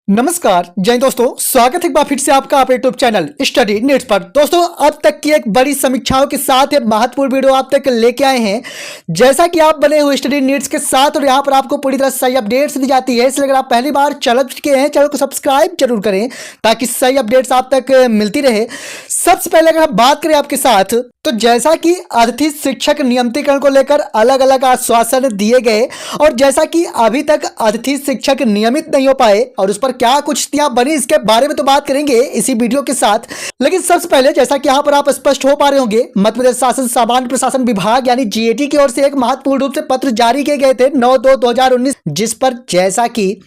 नमस्कार जय हिंद दोस्तों, स्वागत है एक बार फिर से आपका आप यूट्यूब चैनल स्टडी नीड्स पर। दोस्तों अब तक की एक बड़ी समीक्षाओं के साथ एक महत्वपूर्ण वीडियो आप तक लेके आए हैं। जैसा कि आप बने हुए स्टडी नीड्स के साथ और यहाँ पर आपको पूरी तरह सही अपडेट्स दी जाती है, इसलिए अगर आप पहली बार चैनल चुके हैं चैनल को सब्सक्राइब जरूर करें ताकि सही अपडेट्स आप तक मिलती रहे। सबसे पहले अगर हम बात करें आपके साथ, तो जैसा कि अतिथि शिक्षक नियमितीकरण को लेकर अलग अलग आश्वासन दिए गए और जैसा कि अभी तक अतिथि शिक्षक नियमित नहीं हो पाए और उस पर क्या कुछ स्थितियां बनी, इसके बारे में तो बात करेंगे इसी वीडियो के साथ। लेकिन सबसे पहले जैसा कि यहां पर आप स्पष्ट हो पा रहे होंगे, मध्य प्रदेश शासन सामान्य प्रशासन विभाग यानी जीएटी की ओर से एक महत्वपूर्ण रूप से पत्र जारी किए गए थे 9/2/2019, जिस पर जैसा कि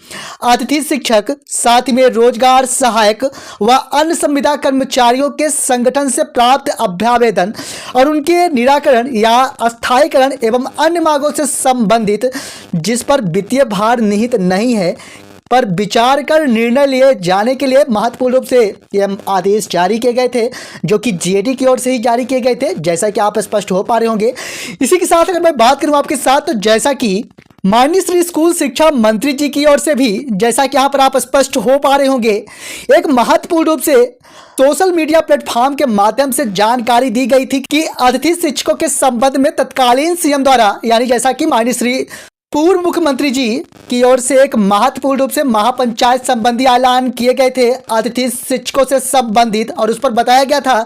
अतिथि शिक्षक, साथ में रोजगार सहायक व अन्य संविदा कर्मचारियों के संगठन से प्राप्त अभ्यावेदन और उनके निराकरण या अस्थायीकरण एवं अन्य मांगों से संबंधित जिस पर वित्तीय भार निहित नहीं है पर विचार कर निर्णय लिए जाने के लिए महत्वपूर्ण रूप से यह आदेश जारी किए गए थे, जो कि जीएटी की ओर से ही जारी किए गए थे, जैसा कि आप स्पष्ट हो पा रहे होंगे। इसी के साथ अगर मैं बात करूं आपके साथ, तो जैसा कि माननीय श्री स्कूल शिक्षा मंत्री जी की ओर से भी, जैसा कि यहाँ पर आप स्पष्ट हो पा रहे होंगे, एक महत्वपूर्ण रूप से सोशल मीडिया प्लेटफॉर्म के माध्यम से जानकारी दी गई थी कि अतिथि शिक्षकों के संबंध में तत्कालीन सीएम द्वारा, यानी जैसा कि माननीय श्री पूर्व मुख्यमंत्री जी की ओर से एक महत्वपूर्ण रूप से महापंचायत संबंधी ऐलान किए गए थे अतिथि शिक्षकों से संबंधित, और उस पर बताया गया था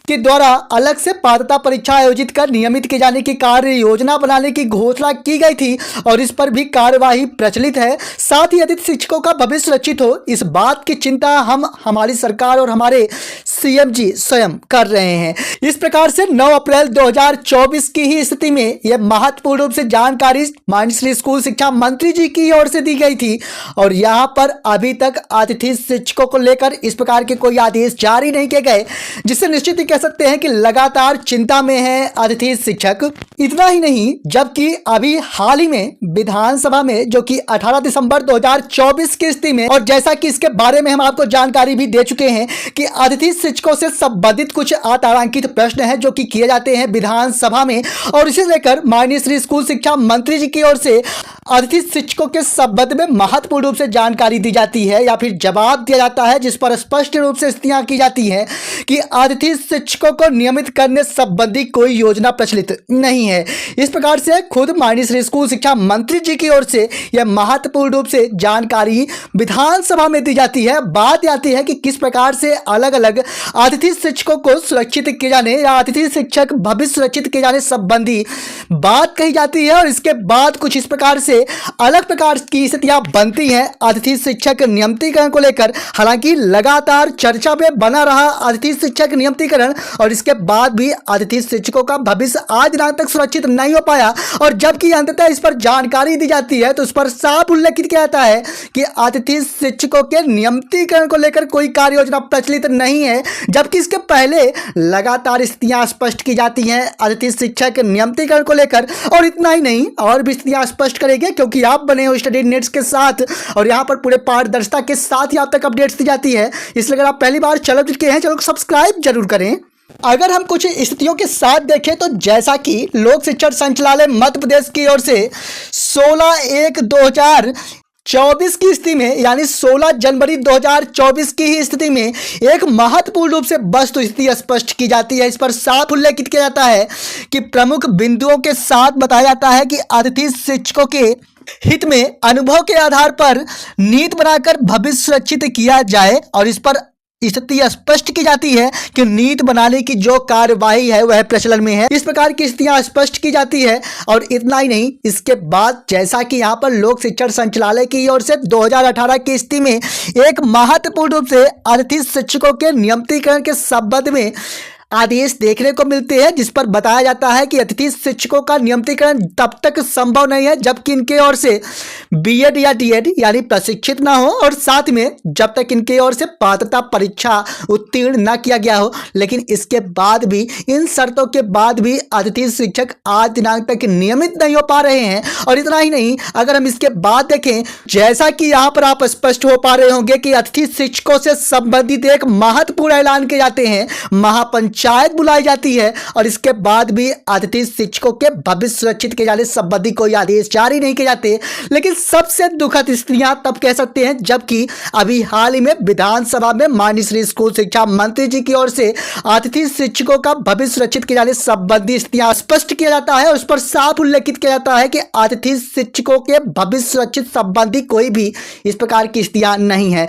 कि द्वारा अलग से पात्रता परीक्षा आयोजित कर नियमित किए जाने की कार्य योजना बनाने की घोषणा की गई थी और इस पर भी कार्यवाही प्रचलित है। साथ ही अतिथि शिक्षकों का भविष्य सुरक्षित हो, इस बात की चिंता हमारी सरकार और हमारे सीएम जी स्वयं कर रहे हैं। इस प्रकार से 9 अप्रैल 2024 की ही स्थिति में यह महत्वपूर्ण रूप से जानकारी माननीय स्कूल शिक्षा मंत्री जी की ओर से दी गई थी और यहां पर अभी तक अतिथि शिक्षकों को लेकर इस प्रकार के कोई आदेश जारी नहीं किए गए, जिससे निश्चित ही कह सकते हैं कि लगातार चिंता में है अतिथि शिक्षक। इतना ही नहीं, जबकि अभी हाल ही में विधानसभा में, जो कि 18 दिसंबर 2024 की स्थिति में, और जैसा कि इसके बारे में हम आपको जानकारी भी दे चुके हैं कि अतिथि शिक्षकों से संबंधित कुछ अतारांकित प्रश्न हैं जो कि किए जाते हैं विधानसभा में, और इसे लेकर माननीय श्री स्कूल शिक्षा मंत्री जी की ओर से अतिथि शिक्षकों के संबंध में महत्वपूर्ण रूप से जानकारी दी जाती है या फिर जवाब दिया जाता है, जिस पर स्पष्ट रूप से स्थितियां की जाती हैं कि अतिथि शिक्षकों को नियमित करने संबंधी कोई योजना प्रचलित नहीं है। इस प्रकार से खुद माननीय श्री स्कूल शिक्षा मंत्री जी की ओर से यह महत्वपूर्ण रूप से जानकारी विधानसभा में दी जाती है। बात आती है कि किस प्रकार से अलग अलग अतिथि शिक्षकों को सुरक्षित किए जाने या अतिथि शिक्षक भविष्य सुरक्षित किए जाने संबंधी बात कही जाती है और इसके बाद कुछ इस प्रकार से अलग प्रकार की स्थितियां बनती हैं अतिथि शिक्षक नियमितीकरण को लेकर। हालांकि लगातार चर्चा में बना रहा अतिथि शिक्षक नियमितीकरण और इसके बाद भी अतिथि शिक्षकों का भविष्य आज दिनांक तक सुरक्षित नहीं हो पाया, और जबकि अंततः इस पर जानकारी दी जाती है तो उस पर साफ उल्लेखित किया जाता है कि अतिथि शिक्षकों के नियमितीकरण को लेकर कोई कार्य योजना प्रचलित नहीं है, जबकि इसके पहले लगातार स्थितियां स्पष्ट की जाती हैं अतिथि शिक्षक नियमितीकरण को लेकर। और इतना ही नहीं, और भी स्थितियां स्पष्ट करेंगे क्योंकि आप बने हो स्टडी नीड्स के साथ और यहां पर पूरे पारदर्शिता के साथ ही आप तक अपडेट्स दी जाती है, इसलिए अगर आप पहली बार चैनल के हैं चैनल को सब्सक्राइब जरूर करें। अगर हम कुछ स्थितियों के साथ देखें, तो जैसा कि लोक शिक्षण संचालय मध्य प्रदेश की ओर से 16/1/2024 की स्थिति में, यानी 16 जनवरी 2024 की ही स्थिति में एक महत्वपूर्ण रूप से वस्तु स्थिति स्पष्ट की जाती है। इस पर साफ उल्लेखित किया जाता है कि प्रमुख बिंदुओं के साथ बताया जाता है कि अतिथि शिक्षकों के हित में अनुभव के आधार पर नीति बनाकर भविष्य सुरक्षित किया जाए, और इस पर स्थिति स्पष्ट की जाती है कि नीति बनाने की जो कार्यवाही है वह प्रचलन में है। इस प्रकार की स्थितियां स्पष्ट की जाती है। और इतना ही नहीं, इसके बाद जैसा कि यहां पर लोक शिक्षण संचालय की ओर से 2018 की स्थिति में एक महत्वपूर्ण रूप से अतिथि शिक्षकों के नियमितीकरण के संबंध में आदेश देखने को मिलते हैं, जिस पर बताया जाता है कि अतिथि शिक्षकों का नियमितीकरण तब तक संभव नहीं है जबकि इनके ओर से बीएड या डीएड यानी प्रशिक्षित ना हो, और साथ में जब तक इनके ओर से पात्रता परीक्षा उत्तीर्ण ना किया गया हो। लेकिन इसके बाद भी, इन शर्तों के बाद भी अतिथि शिक्षक आज दिनांक तक नियमित नहीं हो पा रहे हैं। और इतना ही नहीं, अगर हम इसके बाद देखें, जैसा कि यहाँ पर आप स्पष्ट हो पा रहे होंगे कि अतिथि शिक्षकों से संबंधित एक महत्वपूर्ण ऐलान किए जाते हैं महापंचायत पंचायत बुलाई जाती है और इसके बाद भी अतिथि शिक्षकों के भविष्य सुरक्षित किए जाने संबंधी कोई आदेश जारी नहीं किए जाते। लेकिन सबसे दुखद स्थितियां तब कह सकते हैं जबकि अभी हाल ही में विधानसभा में माननीय श्री स्कूल शिक्षा मंत्री जी की ओर से अतिथि शिक्षकों का भविष्य सुरक्षित किए जाने संबंधी स्थितियां स्पष्ट किया जाता है। उस पर साफ उल्लेखित किया जाता है कि अतिथि शिक्षकों के भविष्य सुरक्षित संबंधी कोई भी इस प्रकार की स्थितियां नहीं है।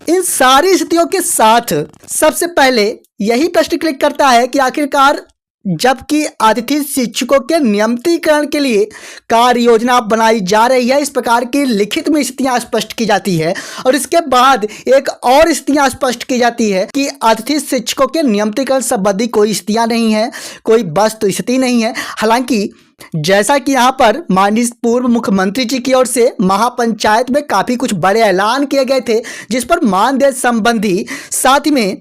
इन सारी स्थितियों के साथ सबसे पहले यही प्रश्न क्लिक करता है कि आखिरकार जबकि अतिथि शिक्षकों के नियमितीकरण के लिए कार्य योजना बनाई जा रही है, इस प्रकार की लिखित में स्थितियां स्पष्ट की जाती है और इसके बाद एक और स्थितियां स्पष्ट की जाती है कि अतिथि शिक्षकों के नियमितीकरण संबंधी कोई स्थितियां नहीं है, कोई वस्तु स्थिति नहीं है। हालांकि जैसा कि यहाँ पर माननीय पूर्व मुख्यमंत्री जी की ओर से महापंचायत में काफी कुछ बड़े ऐलान किए गए थे, जिस पर मानदेय संबंधी, साथ ही में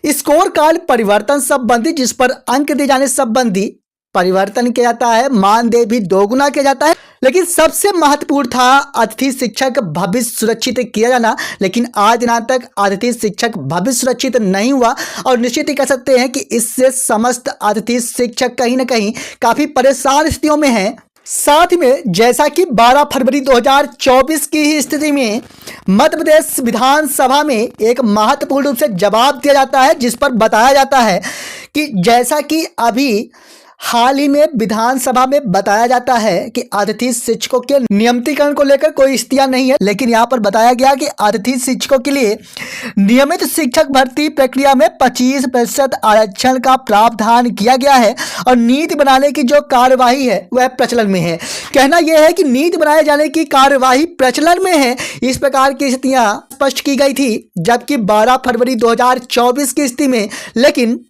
स्कोर कार्ड परिवर्तन संबंधी, जिस पर अंक दिए जाने संबंधी परिवर्तन किया जाता है, मानदेय भी दोगुना किया जाता है। लेकिन सबसे महत्वपूर्ण था अतिथि शिक्षक भविष्य सुरक्षित किया जाना। लेकिन आज दिनांक तक अतिथि शिक्षक भविष्य सुरक्षित नहीं हुआ और निश्चित ही कह सकते हैं कि इससे समस्त अतिथि शिक्षक कहीं ना कहीं काफी परेशान स्थितियों में हैं। साथ में जैसा कि 12 फरवरी 2024 की ही स्थिति में मध्य प्रदेश विधानसभा में एक महत्वपूर्ण रूप से जवाब दिया जाता है, जिस पर बताया जाता है कि जैसा कि अभी हाल ही में विधानसभा में बताया जाता है कि अतिथि शिक्षकों के नियमितीकरण को लेकर कोई स्थितियां नहीं है, लेकिन यहां पर बताया गया कि अतिथि शिक्षकों के लिए नियमित शिक्षक भर्ती प्रक्रिया में 25% आरक्षण का प्रावधान किया गया है और नीति बनाने की जो कार्यवाही है वह प्रचलन में है। कहना यह है कि नीति बनाए जाने की कार्यवाही प्रचलन में है। इस प्रकार की स्थितियां स्पष्ट की गई थी जबकि 12 फरवरी 2024 की स्थिति में, लेकिन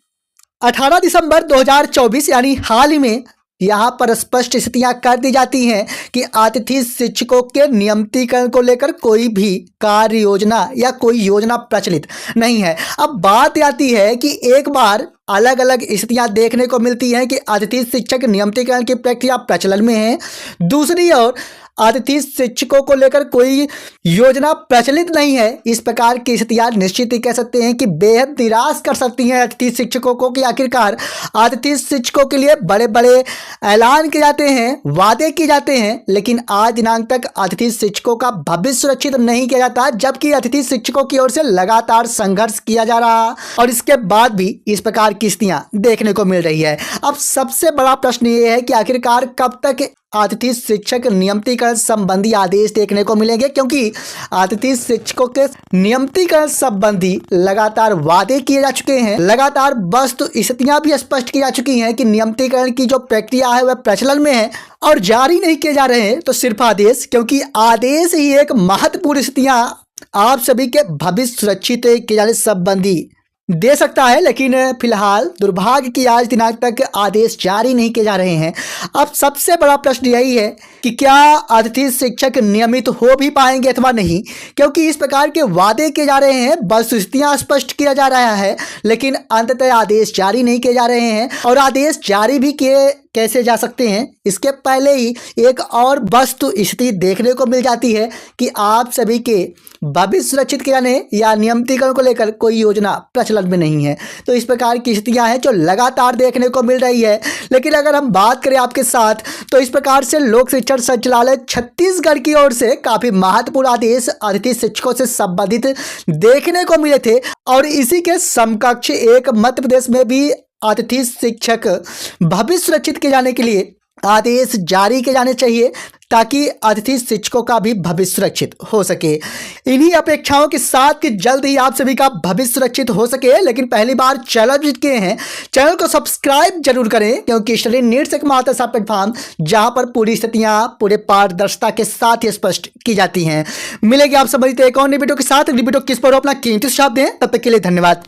18 दिसंबर 2024 यानी हाल ही में यहाँ पर स्पष्ट स्थितियां कर दी जाती हैं कि अतिथि शिक्षकों के नियमितीकरण को लेकर कोई भी कार्य योजना या कोई योजना प्रचलित नहीं है। अब बात आती है कि एक बार अलग अलग स्थितियां देखने को मिलती हैं कि अतिथि शिक्षक नियमितीकरण की प्रक्रिया प्रचलन में है, दूसरी ओर अतिथि शिक्षकों को लेकर कोई योजना प्रचलित नहीं है। इस प्रकार की स्थितियां निश्चित ही कह सकते हैं कि बेहद निराश कर सकती हैं अतिथि शिक्षकों को कि आखिरकार अतिथि शिक्षकों के लिए बड़े बड़े ऐलान किए जाते हैं, वादे किए जाते हैं, लेकिन आज दिनांक तक अतिथि शिक्षकों का भविष्य सुरक्षित नहीं किया जाता, जबकि अतिथि शिक्षकों की ओर से लगातार संघर्ष किया जा रहा और इसके बाद भी इस प्रकार की स्थितियां देखने को मिल रही है। अब सबसे बड़ा प्रश्न ये है कि आखिरकार कब तक अतिथि शिक्षक नियमितीकरण संबंधी आदेश देखने को मिलेंगे, क्योंकि अतिथि शिक्षकों के नियमितीकरण संबंधी लगातार वादे किए जा चुके हैं, लगातार वस्तु स्थितियां भी स्पष्ट की जा चुकी हैं कि नियमितीकरण की जो प्रक्रिया है वह प्रचलन में है और जारी नहीं किए जा रहे हैं तो सिर्फ आदेश, क्योंकि आदेश ही एक महत्वपूर्ण स्थितियां आप सभी के भविष्य सुरक्षित किए जाने संबंधी दे सकता है। लेकिन फिलहाल दुर्भाग्य की आज दिनांक तक आदेश जारी नहीं किए जा रहे हैं। अब सबसे बड़ा प्रश्न यही है कि क्या अतिथि शिक्षक नियमित हो भी पाएंगे अथवा नहीं, क्योंकि इस प्रकार के वादे किए जा रहे हैं, वस्तुस्थितियां स्पष्ट किया जा रहा है, लेकिन अंततः आदेश जारी नहीं किए जा रहे हैं। और आदेश जारी भी किए कैसे जा सकते हैं, इसके पहले ही एक और वस्तु स्थिति देखने को मिल जाती है कि आप सभी के भविष्य सुरक्षित किए जाने या नियमितीकरण को लेकर कोई योजना प्रचलन में नहीं है। तो इस प्रकार की स्थितियां हैं जो लगातार देखने को मिल रही है। लेकिन अगर हम बात करें आपके साथ, तो इस प्रकार से लोक शिक्षण संचालय छत्तीसगढ़ की ओर से काफी महत्वपूर्ण आदेश अतिथि शिक्षकों से संबंधित देखने को मिले थे और इसी के समकक्ष एक मध्य प्रदेश में भी अतिथि शिक्षक भविष्य सुरक्षित किए जाने के लिए आदेश जारी किए जाने चाहिए ताकि अतिथि शिक्षकों का भी भविष्य सुरक्षित हो सके। इन्हीं अपेक्षाओं के साथ कि जल्द ही आप सभी का भविष्य सुरक्षित हो सके। लेकिन पहली बार चैनल विजिट किए हैं, चैनल को सब्सक्राइब जरूर करें, क्योंकि स्टडी नीड्स एक मात्र ऐसा प्लेटफॉर्म जहां पर पूरी स्थितियां पूरे पारदर्शिता के साथ ही स्पष्ट की जाती हैं। मिलेगी आप सभी एक और नई वीडियो के साथ। वीडियो किस पर अपना कीमती सुझाव दें। तब तक के लिए धन्यवाद।